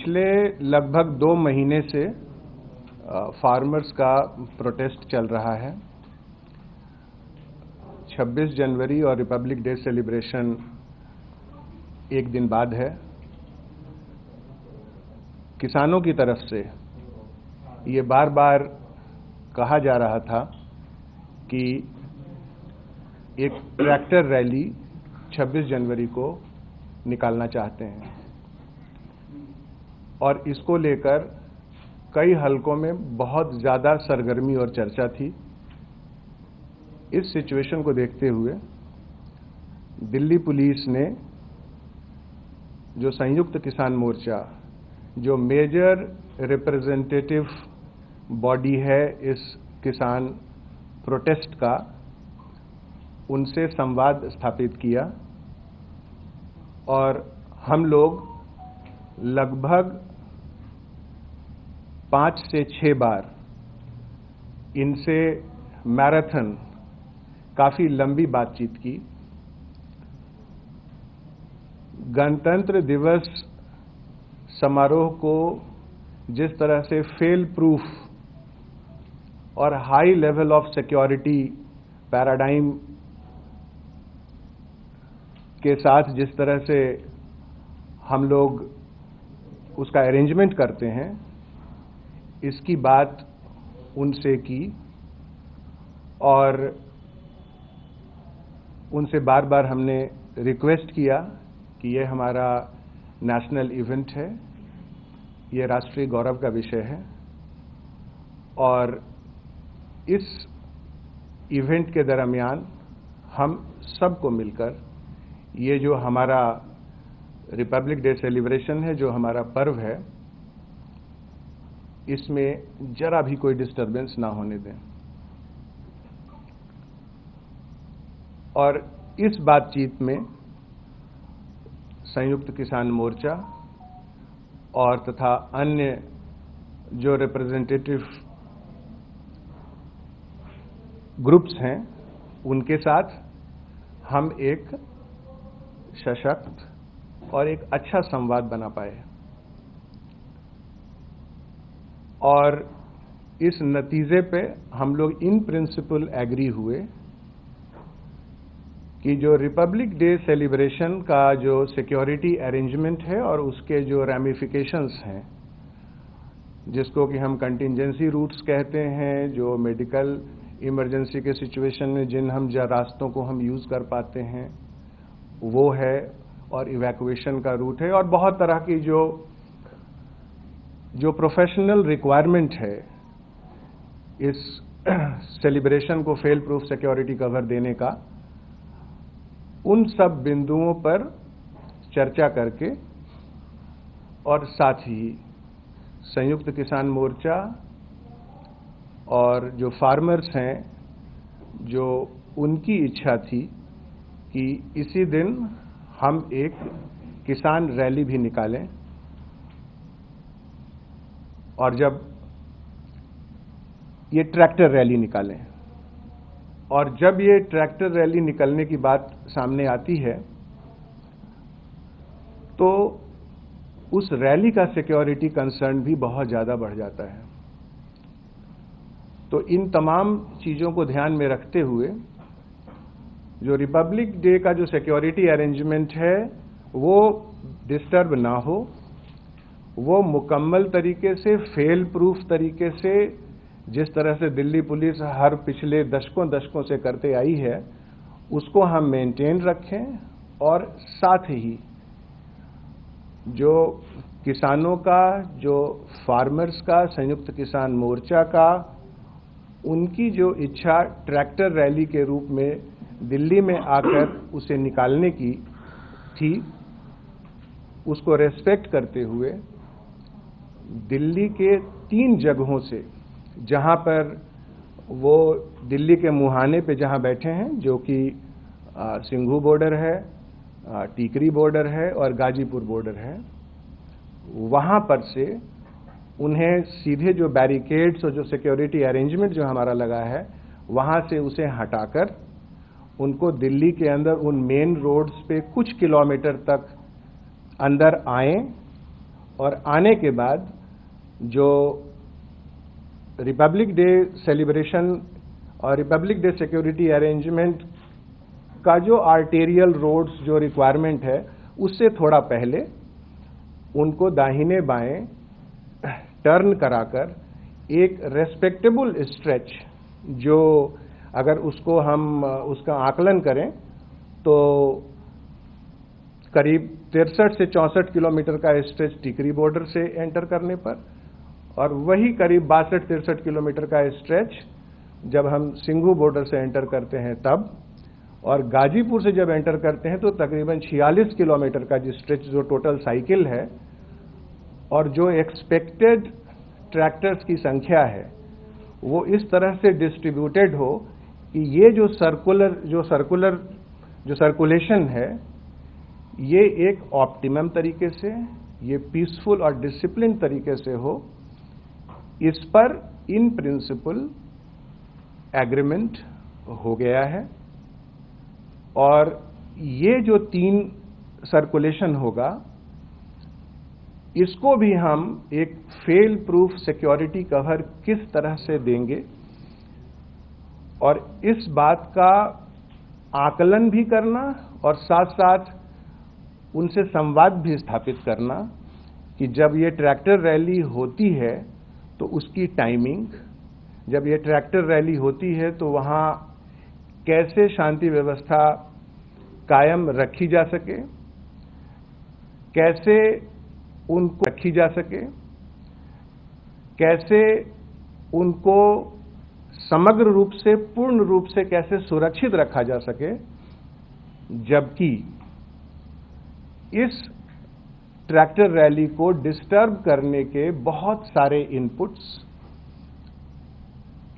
पिछले लगभग 2 महीने से फार्मर्स का प्रोटेस्ट चल रहा है। 26 जनवरी और रिपब्लिक डे सेलिब्रेशन एक दिन बाद है। किसानों की तरफ से ये बार बार कहा जा रहा था कि एक ट्रैक्टर रैली 26 जनवरी को निकालना चाहते हैं और इसको लेकर कई हलकों में बहुत ज़्यादा सरगर्मी और चर्चा थी। इस सिचुएशन को देखते हुए दिल्ली पुलिस ने जो संयुक्त किसान मोर्चा, जो मेजर रिप्रेजेंटेटिव बॉडी है इस किसान प्रोटेस्ट का, उनसे संवाद स्थापित किया और हम लोग लगभग 5 से 6 बार इनसे मैराथन काफी लंबी बातचीत की। गणतंत्र दिवस समारोह को जिस तरह से फेल प्रूफ और high level of security paradigm के साथ जिस तरह से हम लोग उसका अरेंजमेंट करते हैं, इसकी बात उनसे की और उनसे बार बार हमने रिक्वेस्ट किया कि ये हमारा नेशनल इवेंट है, ये राष्ट्रीय गौरव का विषय है और इस इवेंट के दरमियान हम सबको मिलकर ये जो हमारा रिपब्लिक डे सेलिब्रेशन है, जो हमारा पर्व है, इसमें जरा भी कोई डिस्टरबेंस ना होने दें। और इस बातचीत में संयुक्त किसान मोर्चा और तथा अन्य जो रिप्रेजेंटेटिव ग्रुप्स हैं, उनके साथ हम एक सशक्त और एक अच्छा संवाद बना पाए और इस नतीजे पे हम लोग इन प्रिंसिपल एग्री हुए कि जो रिपब्लिक डे सेलिब्रेशन का जो सिक्योरिटी अरेंजमेंट है और उसके जो रैमिफिकेशंस हैं, जिसको कि हम कंटिंजेंसी रूट्स कहते हैं, जो मेडिकल इमरजेंसी के सिचुएशन में जिन हम रास्तों को हम यूज कर पाते हैं वो है, और इवैक्यूएशन का रूट है, और बहुत तरह की जो प्रोफेशनल रिक्वायरमेंट है इस सेलिब्रेशन को फेल प्रूफ सिक्योरिटी कवर देने का, उन सब बिंदुओं पर चर्चा करके और साथ ही संयुक्त किसान मोर्चा और जो फार्मर्स हैं, जो उनकी इच्छा थी कि इसी दिन हम एक किसान रैली भी निकालें, और जब ये ट्रैक्टर रैली निकालें, और जब ये ट्रैक्टर रैली निकलने की बात सामने आती है तो उस रैली का सिक्योरिटी कंसर्न भी बहुत ज्यादा बढ़ जाता है। तो इन तमाम चीजों को ध्यान में रखते हुए जो रिपब्लिक डे का जो सिक्योरिटी अरेंजमेंट है वो डिस्टर्ब ना हो, वो मुकम्मल तरीके से फेल प्रूफ तरीके से, जिस तरह से दिल्ली पुलिस हर पिछले दशकों से करते आई है, उसको हम मेंटेन रखें और साथ ही जो किसानों का, जो फार्मर्स का, संयुक्त किसान मोर्चा का, उनकी जो इच्छा ट्रैक्टर रैली के रूप में दिल्ली में आकर उसे निकालने की थी, उसको रेस्पेक्ट करते हुए दिल्ली के 3 जगहों से, जहां पर वो दिल्ली के मुहाने पे जहां बैठे हैं, जो कि सिंघू बॉर्डर है, टीकरी बॉर्डर है और गाजीपुर बॉर्डर है, वहां पर से उन्हें सीधे जो बैरिकेड्स और जो सिक्योरिटी अरेंजमेंट जो हमारा लगा है, वहां से उसे हटाकर उनको दिल्ली के अंदर उन मेन रोड्स पे कुछ किलोमीटर तक अंदर आएं और आने के बाद जो रिपब्लिक डे सेलिब्रेशन और रिपब्लिक डे सिक्योरिटी अरेंजमेंट का जो आर्टेरियल रोड्स जो रिक्वायरमेंट है, उससे थोड़ा पहले उनको दाहिने बाएं टर्न कराकर एक रेस्पेक्टेबल स्ट्रेच, जो अगर उसको हम उसका आकलन करें तो करीब 63 से 64 किलोमीटर का स्ट्रेच टिकरी बॉर्डर से एंटर करने पर, और वही करीब 62-63 किलोमीटर का स्ट्रेच जब हम सिंघू बॉर्डर से एंटर करते हैं तब, और गाजीपुर से जब एंटर करते हैं तो तकरीबन 46 किलोमीटर का जो स्ट्रेच जो टोटल साइकिल है, और जो एक्सपेक्टेड ट्रैक्टर्स की संख्या है वो इस तरह से डिस्ट्रीब्यूटेड हो कि ये जो सर्कुलेशन है ये एक ऑप्टिमम तरीके से, ये पीसफुल और डिसिप्लिन तरीके से हो। इस पर इन प्रिंसिपल एग्रीमेंट हो गया है, और ये जो 3 सर्कुलेशन होगा इसको भी हम एक फेल प्रूफ सिक्योरिटी कवर किस तरह से देंगे, और इस बात का आकलन भी करना और साथ साथ उनसे संवाद भी स्थापित करना कि जब ये ट्रैक्टर रैली होती है तो उसकी टाइमिंग, जब ये ट्रैक्टर रैली होती है तो वहां कैसे शांति व्यवस्था कायम रखी जा सके, कैसे उनको रखी जा सके, कैसे उनको समग्र रूप से, पूर्ण रूप से कैसे सुरक्षित रखा जा सके, जबकि इस ट्रैक्टर रैली को डिस्टर्ब करने के बहुत सारे इनपुट्स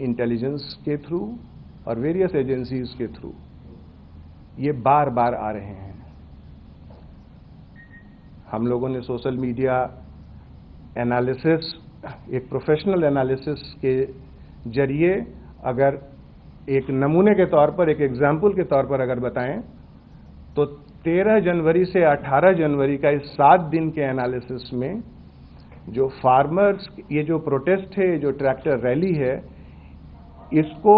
इंटेलिजेंस के थ्रू और वेरियस एजेंसीज के थ्रू ये बार बार आ रहे हैं। हम लोगों ने सोशल मीडिया एनालिसिस, एक प्रोफेशनल एनालिसिस के जरिए अगर एक नमूने के तौर पर, एक एग्जाम्पल के तौर पर अगर बताएं तो 13 जनवरी से 18 जनवरी का इस 7 दिन के एनालिसिस में जो फार्मर्स, ये जो प्रोटेस्ट है, जो ट्रैक्टर रैली है, इसको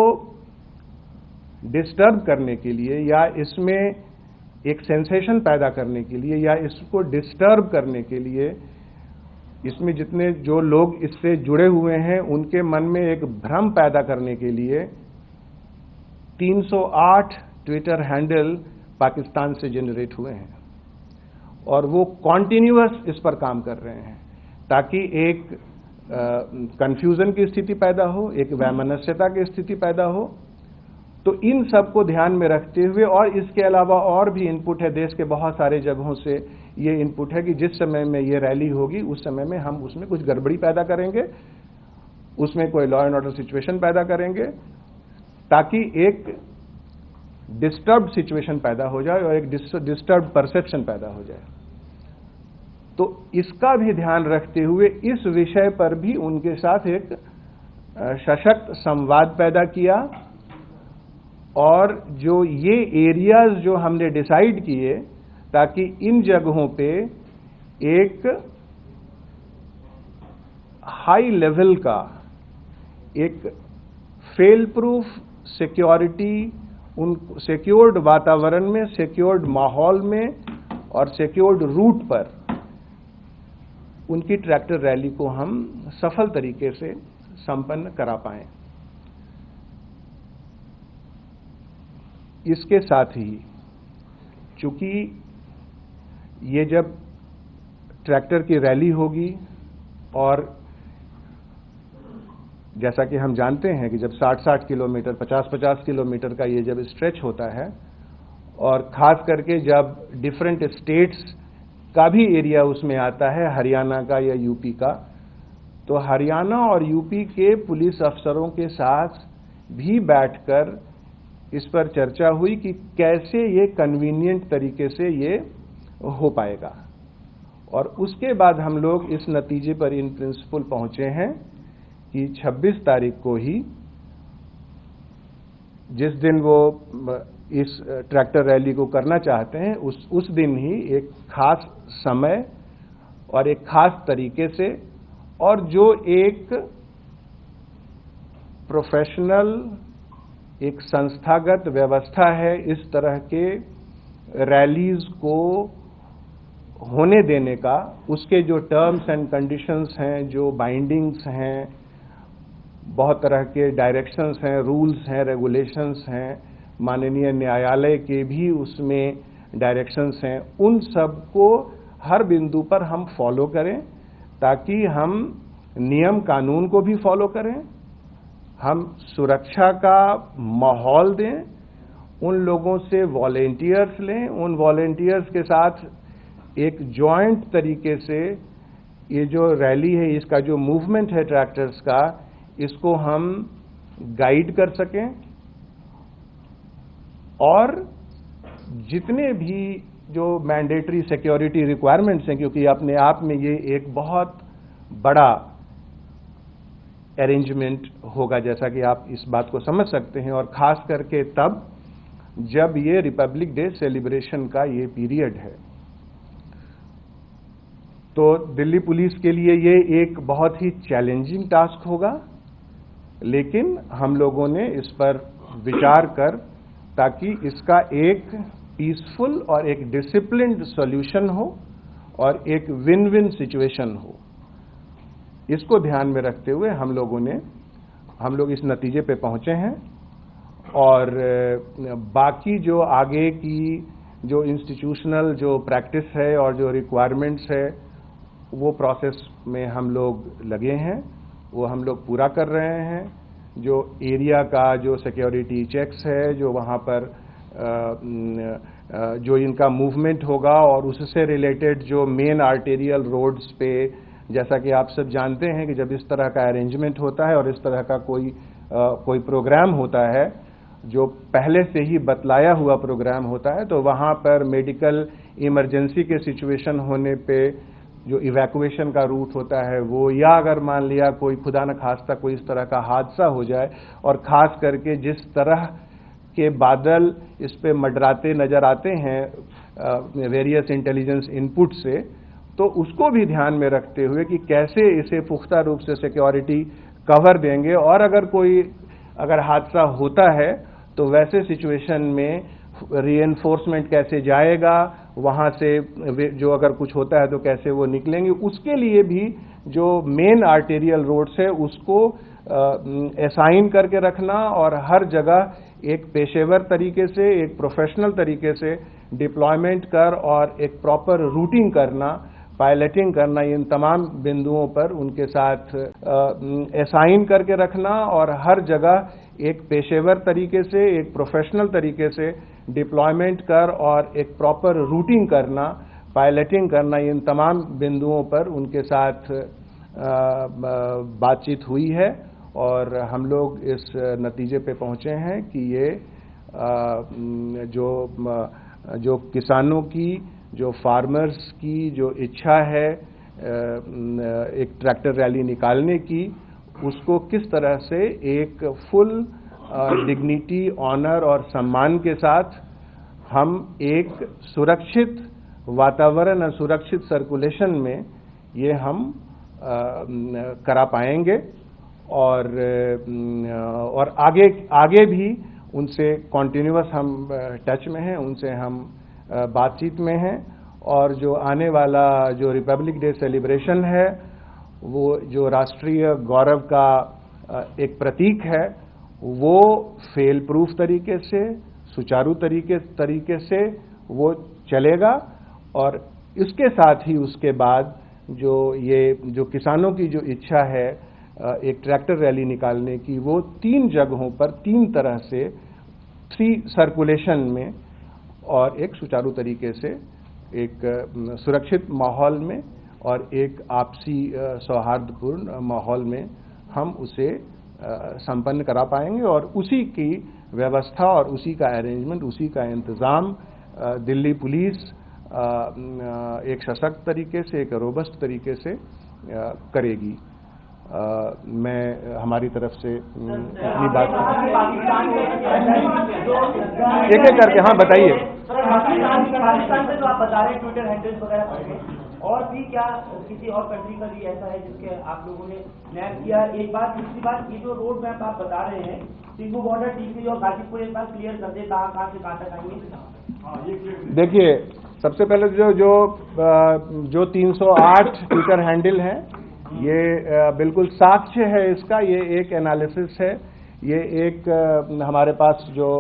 डिस्टर्ब करने के लिए या इसमें एक सेंसेशन पैदा करने के लिए या इसको डिस्टर्ब करने के लिए, इसमें जितने जो लोग इससे जुड़े हुए हैं उनके मन में एक भ्रम पैदा करने के लिए 308 ट्विटर हैंडल पाकिस्तान से जनरेट हुए हैं, और वो कॉन्टिन्यूअस इस पर काम कर रहे हैं ताकि एक कंफ्यूजन की स्थिति पैदा हो, एक वैमनस्यता की स्थिति पैदा हो। तो इन सब को ध्यान में रखते हुए, और इसके अलावा और भी इनपुट है, देश के बहुत सारे जगहों से ये इनपुट है कि जिस समय में ये रैली होगी उस समय में हम उसमें कुछ गड़बड़ी पैदा करेंगे, उसमें कोई लॉ एंड ऑर्डर सिचुएशन पैदा करेंगे ताकि एक डिस्टर्ब सिचुएशन पैदा हो जाए और एक डिस्टर्ब परसेप्शन पैदा हो जाए। तो इसका भी ध्यान रखते हुए इस विषय पर भी उनके साथ एक सशक्त संवाद पैदा किया, और जो ये एरियाज जो हमने डिसाइड किए ताकि इन जगहों पे एक हाई लेवल का एक फेल प्रूफ सिक्योरिटी, उन सिक्योर्ड वातावरण में, सिक्योर्ड माहौल में और सिक्योर्ड रूट पर उनकी ट्रैक्टर रैली को हम सफल तरीके से संपन्न करा पाएं। इसके साथ ही चूंकि ये जब ट्रैक्टर की रैली होगी, और जैसा कि हम जानते हैं कि जब 60-60 किलोमीटर, 50-50 किलोमीटर का ये जब स्ट्रेच होता है, और खास करके जब डिफरेंट स्टेट्स का भी एरिया उसमें आता है, हरियाणा का या यूपी का, तो हरियाणा और यूपी के पुलिस अफसरों के साथ भी बैठकर इस पर चर्चा हुई कि कैसे ये कन्वीनियंट तरीके से ये हो पाएगा। और उसके बाद हम लोग इस नतीजे पर इन प्रिंसिपल पहुंचे हैं कि 26 तारीख को ही, जिस दिन वो इस ट्रैक्टर रैली को करना चाहते हैं, उस दिन ही एक खास समय और एक खास तरीके से, और जो एक प्रोफेशनल, एक संस्थागत व्यवस्था है इस तरह के रैलीज को होने देने का, उसके जो टर्म्स एंड कंडीशंस हैं, जो बाइंडिंग्स हैं, बहुत तरह के डायरेक्शंस हैं, रूल्स हैं, रेगुलेशंस हैं, माननीय न्यायालय के भी उसमें डायरेक्शंस हैं, उन सब को हर बिंदु पर हम फॉलो करें, ताकि हम नियम कानून को भी फॉलो करें, हम सुरक्षा का माहौल दें, उन लोगों से वॉलेंटियर्स लें, उन वॉलेंटियर्स के साथ एक जॉइंट तरीके से ये जो रैली है, इसका जो मूवमेंट है ट्रैक्टर्स का, इसको हम गाइड कर सकें, और जितने भी जो मैंडेटरी सिक्योरिटी रिक्वायरमेंट्स हैं, क्योंकि अपने आप में ये एक बहुत बड़ा अरेंजमेंट होगा, जैसा कि आप इस बात को समझ सकते हैं, और खास करके तब जब ये रिपब्लिक डे सेलिब्रेशन का ये पीरियड है। तो दिल्ली पुलिस के लिए ये एक बहुत ही चैलेंजिंग टास्क होगा, लेकिन हम लोगों ने इस पर विचार कर, ताकि इसका एक पीसफुल और एक डिसिप्लिन्ड सॉल्यूशन हो और एक विन विन सिचुएशन हो, इसको ध्यान में रखते हुए हम लोग इस नतीजे पे पहुंचे हैं। और बाकी जो आगे की जो इंस्टीट्यूशनल जो प्रैक्टिस है और जो रिक्वायरमेंट्स है, वो प्रोसेस में हम लोग लगे हैं, वो हम लोग पूरा कर रहे हैं। जो एरिया का जो सिक्योरिटी चेक्स है, जो वहाँ पर जो इनका मूवमेंट होगा, और उससे रिलेटेड जो मेन आर्टेरियल रोड्स पे, जैसा कि आप सब जानते हैं कि जब इस तरह का अरेंजमेंट होता है और इस तरह का कोई प्रोग्राम होता है, जो पहले से ही बतलाया हुआ प्रोग्राम होता है, तो वहाँ पर मेडिकल इमरजेंसी के सिचुएशन होने पे जो इवैक्यूएशन का रूट होता है वो, या अगर मान लिया कोई खुदा न खास्ता कोई इस तरह का हादसा हो जाए, और ख़ास करके जिस तरह के बादल इस पे मंडराते नज़र आते हैं वेरियस इंटेलिजेंस इनपुट से, तो उसको भी ध्यान में रखते हुए कि कैसे इसे पुख्ता रूप से सिक्योरिटी कवर देंगे, और अगर हादसा होता है तो वैसे सिचुएशन में रीएनफोर्समेंट कैसे जाएगा, वहाँ से जो अगर कुछ होता है तो कैसे वो निकलेंगे, उसके लिए भी जो मेन आर्टेरियल रोड्स है उसको असाइन करके रखना, और हर जगह एक पेशेवर तरीके से, एक प्रोफेशनल तरीके से डिप्लॉयमेंट कर और एक प्रॉपर रूटिंग करना, पायलटिंग करना, इन तमाम बिंदुओं पर उनके साथ असाइन करके रखना, और हर जगह एक पेशेवर तरीके से, एक प्रोफेशनल तरीके से डिप्लॉयमेंट कर और एक प्रॉपर रूटिंग करना, पायलटिंग करना, इन तमाम बिंदुओं पर उनके साथ बातचीत हुई है, और हम लोग इस नतीजे पे पहुंचे हैं कि ये जो किसानों की, जो फार्मर्स की जो इच्छा है एक ट्रैक्टर रैली निकालने की, उसको किस तरह से एक फुल डिग्निटी, ऑनर और सम्मान के साथ हम एक सुरक्षित वातावरण और सुरक्षित सर्कुलेशन में ये हम करा पाएंगे, और आगे भी उनसे कॉन्टिन्यूअस हम टच में हैं, उनसे हम बातचीत में हैं, और जो आने वाला जो रिपब्लिक डे सेलिब्रेशन है, वो जो राष्ट्रीय गौरव का एक प्रतीक है, वो फेल प्रूफ तरीके से, सुचारू तरीके से वो चलेगा। और इसके साथ ही उसके बाद जो किसानों की जो इच्छा है एक ट्रैक्टर रैली निकालने की, वो 3 जगहों पर 3 तरह से 3 सर्कुलेशन में और एक सुचारू तरीके से, एक सुरक्षित माहौल में और एक आपसी सौहार्दपूर्ण माहौल में हम उसे संपन्न करा पाएंगे। और उसी की व्यवस्था और उसी का अरेंजमेंट, उसी का इंतज़ाम दिल्ली पुलिस एक सशक्त तरीके से, एक रोबस्ट तरीके से करेगी। मैं हमारी तरफ से अपनी बात एक एक करके, हाँ बताइए। पाकिस्तान से जो आप बता रहे हैं ट्विटर हैंडल्स वगैरह और भी क्या किसी और कंट्री का भी ऐसा है जिसके आप लोगों ने मैप किया? एक बात, दूसरी बात, ये जो रोड मैप आप बता रहे हैं, सिंघू बॉर्डर, टीकरी और गाजीपुर, एक बार क्लियर कर दे कहाँ से कहाँ तक आएंगे? देखिए, सबसे पहले जो 308 ट्विटर हैंडल है, ये बिल्कुल साक्ष्य है इसका, ये एक एनालिसिस है, ये एक हमारे पास जो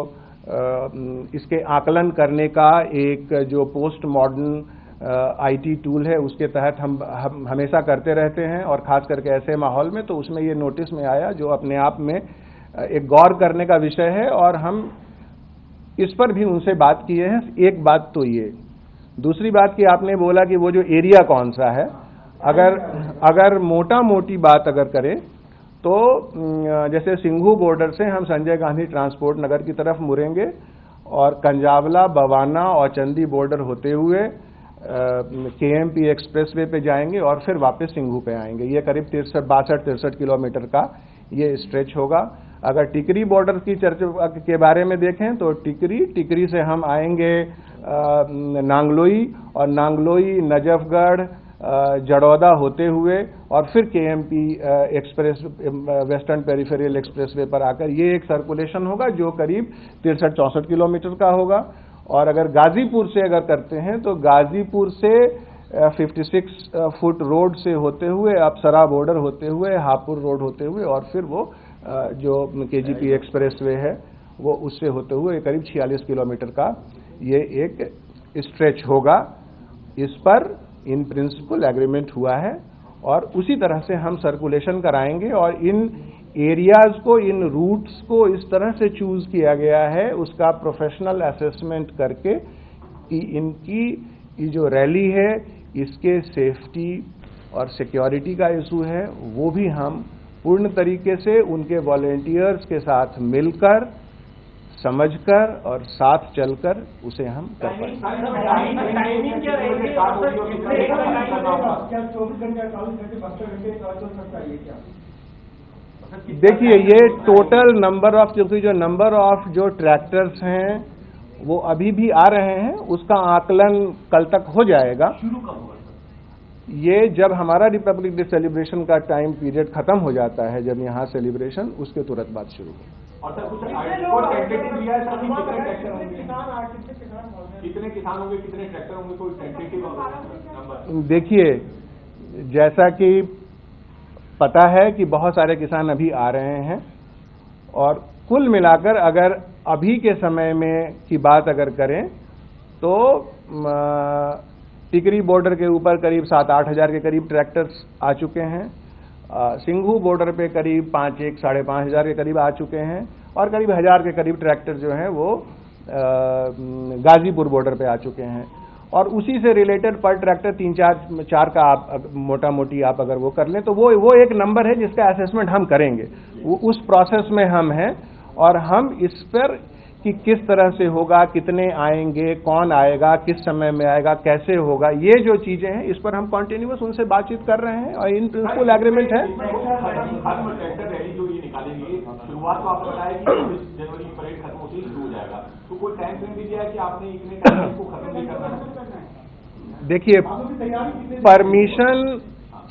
इसके आकलन करने का एक जो पोस्ट मॉडर्न आईटी टूल है, उसके तहत हम हमेशा करते रहते हैं, और खास करके ऐसे माहौल में, तो उसमें ये नोटिस में आया, जो अपने आप में एक गौर करने का विषय है, और हम इस पर भी उनसे बात किए हैं। एक बात तो ये, दूसरी बात कि आपने बोला कि वो जो एरिया कौन सा है, अगर मोटा मोटी बात अगर करें तो जैसे सिंघू बॉर्डर से हम संजय गांधी ट्रांसपोर्ट नगर की तरफ मुड़ेंगे और कंजावला, बवाना और चंदी बॉर्डर होते हुए केएमपी एक्सप्रेसवे पे जाएंगे और फिर वापस सिंघू पे आएंगे। ये करीब 62-63 किलोमीटर का ये स्ट्रेच होगा। अगर टिकरी बॉर्डर की चर्चा के बारे में देखें तो टिकरी से हम आएंगे नांगलोई, और नांगलोई, नजफगढ़, जड़ौदा होते हुए और फिर KMP express western peripheral expressway पर आकर ये एक सर्कुलेशन होगा जो करीब 63-64 किलोमीटर का होगा। और अगर गाजीपुर से अगर करते हैं तो गाजीपुर से 56 फुट रोड से होते हुए अप्सरा बॉर्डर होते हुए हापुड़ रोड होते हुए और फिर वो जो केजीपी एक्सप्रेसवे है वो उससे होते हुए करीब 46 किलोमीटर का ये एक स्ट्रेच होगा। इस पर इन प्रिंसिपल एग्रीमेंट हुआ है और उसी तरह से हम सर्कुलेशन कराएंगे। और इन एरियाज को, इन रूट्स को इस तरह से चूज किया गया है उसका प्रोफेशनल असेसमेंट करके कि इनकी ये जो रैली है इसके सेफ्टी और सिक्योरिटी का इशू है वो भी हम पूर्ण तरीके से उनके वॉलेंटियर्स के साथ मिलकर, समझकर और साथ चलकर उसे हम कर पाएंगे। देखिए, ये टोटल नंबर ऑफ, क्योंकि जो नंबर ऑफ जो ट्रैक्टर्स हैं वो अभी भी आ रहे हैं, उसका आकलन कल तक हो जाएगा। ये जब हमारा रिपब्लिक डे सेलिब्रेशन का टाइम पीरियड खत्म हो जाता है, जब यहाँ सेलिब्रेशन, उसके तुरंत बाद शुरू हो। और सर कुछ टेंटेटिव दिया है सर, कितने ट्रैक्टर होंगे, कितने किसान होंगे, कितने ट्रैक्टर होंगे, कोई टेंटेटिव नंबर? देखिए, जैसा कि पता है कि बहुत सारे किसान अभी आ रहे हैं और कुल मिलाकर अगर अभी के समय में की बात अगर करें तो टिकरी बॉर्डर के ऊपर करीब 7-8 हज़ार के करीब ट्रैक्टर्स आ चुके हैं। सिंघू बॉर्डर पे करीब 5-5.5 हज़ार के करीब आ चुके हैं और करीब 1000 के करीब ट्रैक्टर जो हैं वो गाजीपुर बॉर्डर पे आ चुके हैं। और उसी से रिलेटेड पर ट्रैक्टर 3-4 का आप मोटा मोटी आप अगर वो कर लें तो वो एक नंबर है जिसका असेसमेंट हम करेंगे। वो उस प्रोसेस में हम हैं और हम इस पर कि किस तरह से होगा, कितने आएंगे, कौन आएगा, किस समय में आएगा, कैसे होगा, ये जो चीजें हैं इस पर हम कंटिन्यूअस उनसे बातचीत कर रहे हैं और इन प्रिंसिपल एग्रीमेंट है। ट्रैक्टर रैली जो ये निकालेंगे, शुरुआत तो आपने बताया कि 26 जनवरी की परेड खत्म होती शुरू हो जाएगा, तो कोई टाइम फ्रेम भी दिया है कि आपने इतने टाइम को खत्म नहीं करना है? देखिए, परमिशन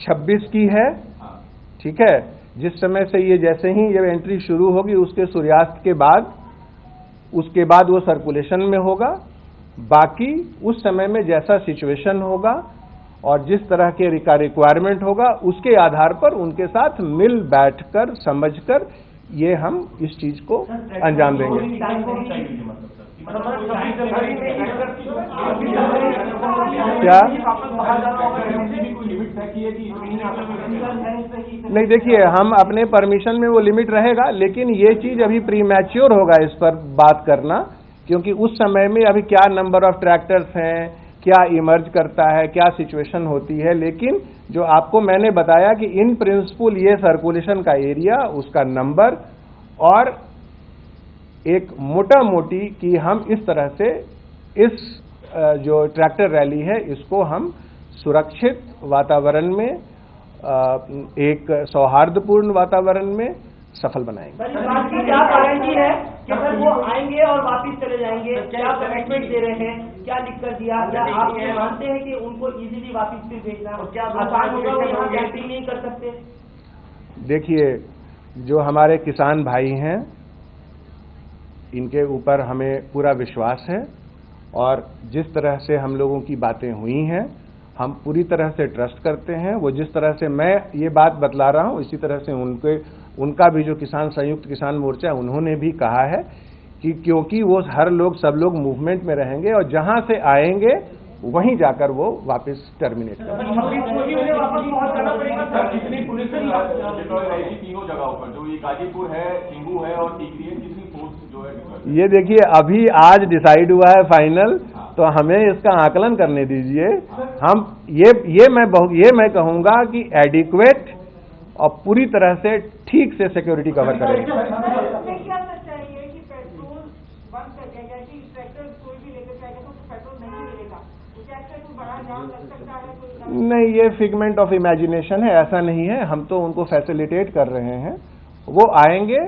26 की है, ठीक है। जिस समय से ये जैसे ही ये एंट्री शुरू होगी उसके सूर्यास्त के बाद, उसके बाद वो सर्कुलेशन में होगा। बाकी उस समय में जैसा सिचुएशन होगा और जिस तरह के रिक्वायरमेंट होगा उसके आधार पर उनके साथ मिल बैठकर समझकर ये हम इस चीज को अंजाम देंगे। क्या नहीं, देखिए, हम अपने परमिशन में वो लिमिट रहेगा, लेकिन ये चीज अभी प्री मैच्योर होगा इस पर बात करना, क्योंकि उस समय में अभी क्या नंबर ऑफ ट्रैक्टर्स हैं, क्या इमर्ज करता है, क्या सिचुएशन होती है। लेकिन जो आपको मैंने बताया कि इन प्रिंसिपल ये सर्कुलेशन का एरिया, उसका नंबर और एक मोटा मोटी कि हम इस तरह से इस जो ट्रैक्टर रैली है इसको हम सुरक्षित वातावरण में, एक सौहार्दपूर्ण वातावरण में सफल बनाएंगे। क्या गारंटी है कि सर वो आएंगे और वापस चले जाएंगे? क्या कमिटमेंट दे रहे हैं? क्या लिख कर दिया, या आप ये मानते हैं कि उनको इजीली वापस फिर भेजना आसान होगा, वो यहाँ कैंपिंग नहीं कर सकते? देखिए, जो हमारे किसान भाई हैं इनके ऊपर हमें पूरा विश्वास है, और जिस तरह से हम लोगों की बातें हुई हैं हम पूरी तरह से ट्रस्ट करते हैं। वो जिस तरह से मैं ये बात बतला रहा हूँ इसी तरह से उनका भी जो किसान संयुक्त किसान मोर्चा है उन्होंने भी कहा है कि क्योंकि वो हर लोग सब लोग मूवमेंट में रहेंगे और जहां से आएंगे वहीं जाकर वो वापस टर्मिनेट करेंगे। तीनों जगहों पर जो ये गाजीपुर है, चिंगू है और टीकरी है, कितनी फोर्स जो है? ये देखिए, अभी आज डिसाइड हुआ है फाइनल, तो हमें इसका आकलन करने दीजिए। हम ये मैं कहूंगा कि एडिक्वेट और पूरी तरह से ठीक से सिक्योरिटी कवर करेंगे। नहीं, ये फिगमेंट ऑफ इमेजिनेशन है, ऐसा नहीं है। हम तो उनको फैसिलिटेट कर रहे हैं, वो आएंगे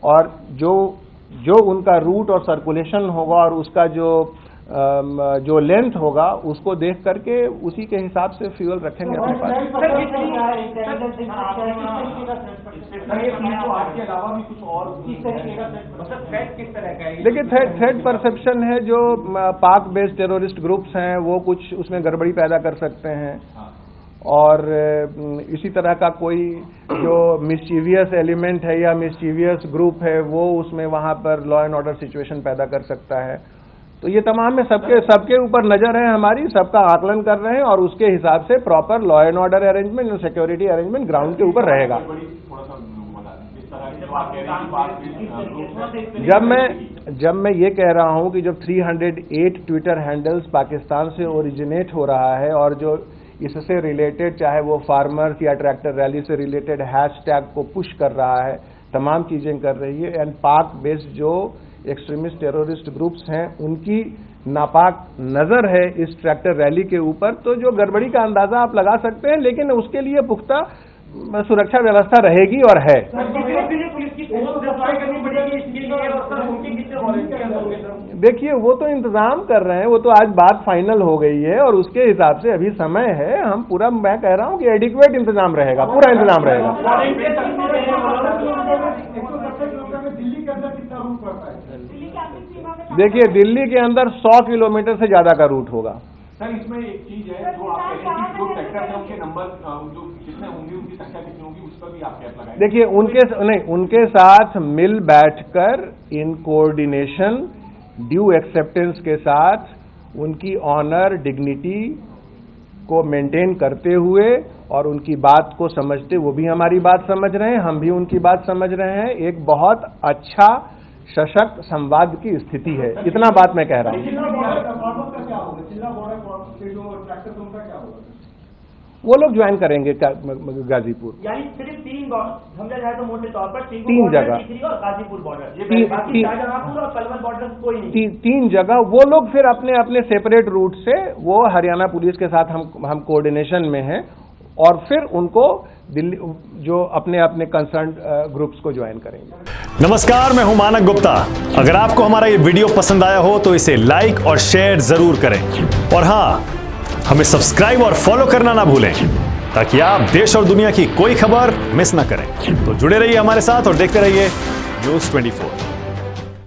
और जो उनका रूट और सर्कुलेशन होगा और उसका जो लेंथ होगा उसको देख करके उसी के हिसाब से फ्यूल रखेंगे अपने पास। देखिए, थ्रेट परसेप्शन है, जो पाक बेस्ड टेररिस्ट ग्रुप्स हैं वो कुछ उसमें गड़बड़ी पैदा कर सकते हैं, और इसी तरह का कोई जो मिस्चीवियस एलिमेंट है या मिस्चीवियस ग्रुप है वो उसमें वहां पर लॉ एंड ऑर्डर सिचुएशन पैदा कर सकता है। तो ये तमाम में सबके ऊपर नजर है हमारी, सबका आकलन कर रहे हैं और उसके हिसाब से proper law and order arrangement और सिक्योरिटी अरेंजमेंट ग्राउंड के ऊपर रहेगा। जब मैं ये कह रहा हूं कि जब 308 ट्विटर हैंडल्स पाकिस्तान से ओरिजिनेट हो रहा है और जो इससे रिलेटेड, चाहे वो फार्मर्स या ट्रैक्टर रैली से रिलेटेड हैशटैग को पुश कर रहा है, तमाम चीजें कर रही है, एंड पाक बेस्ड जो एक्सट्रीमिस्ट टेररिस्ट ग्रुप्स हैं उनकी नापाक नजर है इस ट्रैक्टर रैली के ऊपर, तो जो गड़बड़ी का अंदाजा आप लगा सकते हैं, लेकिन उसके लिए पुख्ता सुरक्षा व्यवस्था रहेगी और है। देखिए, वो तो इंतजाम कर रहे हैं, वो तो आज बात फाइनल हो गई है और उसके हिसाब से अभी समय है। हम पूरा, मैं कह रहा हूँ कि एडिक्वेट इंतजाम रहेगा, पूरा इंतजाम रहेगा। देखिए, दिल्ली के अंदर 100 किलोमीटर से ज्यादा का रूट होगा। सर, इसमें एक चीज है जो आप कह रहे हैं कि जो सेक्टर है उनके नंबर जो जितने होंगे उनकी संख्या कितनी होगी उस पर भी आप कैप लगाएंगे? देखिए, उनके साथ मिल बैठकर इन कोऑर्डिनेशन ड्यू एक्सेप्टेंस के साथ उनकी ऑनर डिग्निटी को मेंटेन करते हुए और उनकी बात को समझते, वो भी हमारी बात समझ रहे हैं, हम भी उनकी बात समझ रहे हैं, एक बहुत अच्छा सशक्त संवाद की स्थिति है। इतना बात मैं कह रहा हूँ। वो लोग ज्वाइन करेंगे गाजीपुर, यानी सिर्फ 3 समझा जाए तो मोटे तौर पर 3 जगह और गाजीपुर बॉर्डर, शाहजहांपुर और पलवल बॉर्डर कोई नहीं, 3 जगह। वो लोग फिर अपने अपने सेपरेट रूट से वो हरियाणा पुलिस के साथ हम कोऑर्डिनेशन में हैं और फिर उनको दिल्ली जो अपने अपने कंसर्न ग्रुप्स को ज्वाइन करेंगे। नमस्कार, मैं हूं मानक गुप्ता। अगर आपको हमारा ये वीडियो पसंद आया हो तो इसे लाइक और शेयर जरूर करें, और हाँ, हमें सब्सक्राइब और फॉलो करना ना भूलें ताकि आप देश और दुनिया की कोई खबर मिस ना करें। तो जुड़े रहिए हमारे साथ और देखते रहिए News 24।